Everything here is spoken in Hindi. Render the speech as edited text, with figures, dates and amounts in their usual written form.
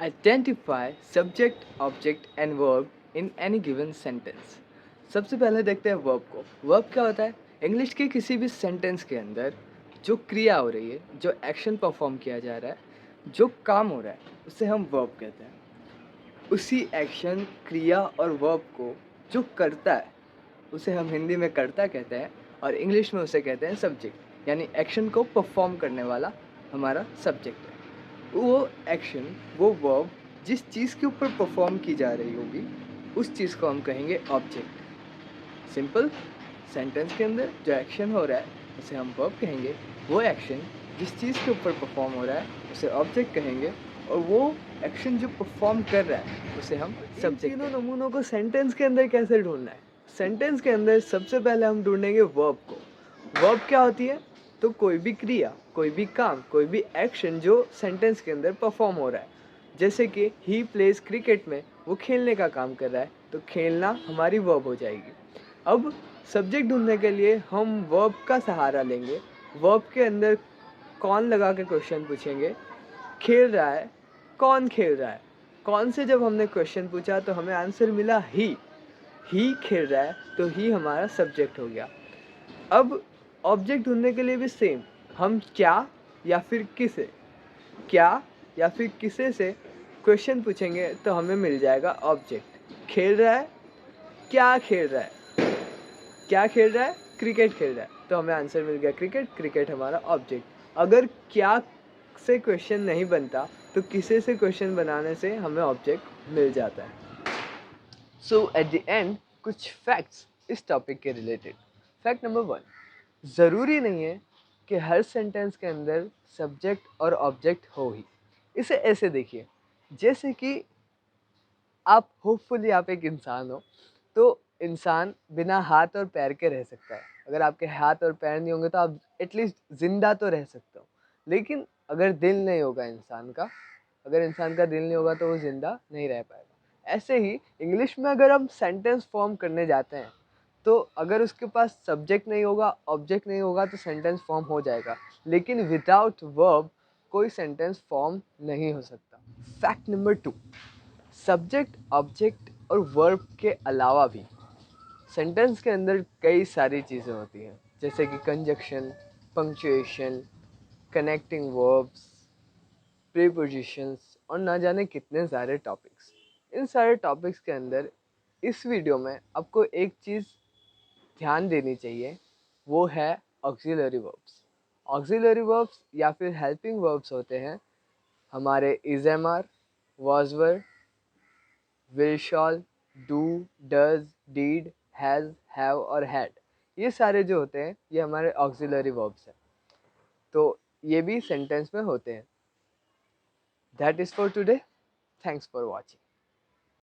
Identify subject, object and verb in any given sentence. सबसे पहले देखते हैं वर्ब को। वर्ब क्या होता है? इंग्लिश के किसी भी सेंटेंस के अंदर जो क्रिया हो रही है, जो एक्शन परफॉर्म किया जा रहा है, जो काम हो रहा है, उसे हम वर्ब कहते हैं। उसी एक्शन, क्रिया और वर्ब को जो करता है, उसे हम हिंदी में कर्ता कहते हैं और इंग्लिश में उसे कहते हैं सब्जेक्ट। यानी एक्शन को परफॉर्म करने वाला हमारा सब्जेक्ट है। वो एक्शन, वो वर्ब जिस चीज़ के ऊपर परफॉर्म की जा रही होगी, उस चीज़ को हम कहेंगे ऑब्जेक्ट। सिंपल, सेंटेंस के अंदर जो एक्शन हो रहा है उसे हम वर्ब कहेंगे। वो एक्शन जिस चीज़ के ऊपर परफॉर्म हो रहा है उसे ऑब्जेक्ट कहेंगे और वो एक्शन जो परफॉर्म कर रहा है उसे हम सब्जेक्ट। तीनों नमूनों को सेंटेंस के अंदर कैसे ढूंढना है? सेंटेंस के अंदर सबसे पहले हम ढूंढेंगे वर्ब को। वर्ब क्या होती है? तो कोई भी क्रिया, कोई भी काम, कोई भी एक्शन जो सेंटेंस के अंदर परफॉर्म हो रहा है। जैसे कि ही प्लेज क्रिकेट में वो खेलने का काम कर रहा है, तो खेलना हमारी वर्ब हो जाएगी। अब सब्जेक्ट ढूंढने के लिए हम वर्ब का सहारा लेंगे। वर्ब के अंदर कौन लगा के क्वेश्चन पूछेंगे। खेल रहा है, कौन खेल रहा है? कौन से जब हमने क्वेश्चन पूछा तो हमें आंसर मिला ही खेल रहा है, तो ही हमारा सब्जेक्ट हो गया। अब ऑब्जेक्ट ढूंढने के लिए भी सेम, हम क्या या फिर किसे, क्या या फिर किसे से क्वेश्चन पूछेंगे तो हमें मिल जाएगा ऑब्जेक्ट। खेल रहा है, क्या खेल रहा है? क्या खेल रहा है? क्रिकेट खेल रहा है, तो हमें आंसर मिल गया क्रिकेट। क्रिकेट हमारा ऑब्जेक्ट। अगर क्या से क्वेश्चन नहीं बनता तो किसे से क्वेश्चन बनाने से हमें ऑब्जेक्ट मिल जाता है। सो एट द एंड कुछ फैक्ट्स इस टॉपिक के रिलेटेड। फैक्ट नंबर 1, ज़रूरी नहीं है कि हर सेंटेंस के अंदर सब्जेक्ट और ऑब्जेक्ट हो ही। इसे ऐसे देखिए, जैसे कि होपफुली आप एक इंसान हो, तो इंसान बिना हाथ और पैर के रह सकता है। अगर आपके हाथ और पैर नहीं होंगे तो आप एटलीस्ट ज़िंदा तो रह सकते हो। लेकिन अगर दिल नहीं होगा इंसान का, अगर इंसान का दिल नहीं होगा तो वो ज़िंदा नहीं रह पाएगा। ऐसे ही इंग्लिश में अगर हम सेंटेंस फॉर्म करने जाते हैं, तो अगर उसके पास सब्जेक्ट नहीं होगा, ऑब्जेक्ट नहीं होगा तो सेंटेंस फॉर्म हो जाएगा। लेकिन विदाउट वर्ब कोई सेंटेंस फॉर्म नहीं हो सकता। फैक्ट नंबर 2, सब्जेक्ट, ऑब्जेक्ट और वर्ब के अलावा भी सेंटेंस के अंदर कई सारी चीज़ें होती हैं, जैसे कि conjunction, punctuation, connecting verbs, prepositions और ना जाने कितने सारे टॉपिक्स। इन सारे टॉपिक्स के अंदर इस वीडियो में आपको एक चीज़ ध्यान देनी चाहिए, वो है ऑक्सिलरी वर्ब्स। ऑक्सिलरी वर्ब्स या फिर हेल्पिंग वर्ब्स होते हैं हमारे is am are, was were, will shall, do, does, did, has, have और हैड। ये सारे जो होते हैं ये हमारे ऑक्सिलरी वर्ब्स हैं, तो ये भी सेंटेंस में होते हैं। That is for today. Thanks for watching.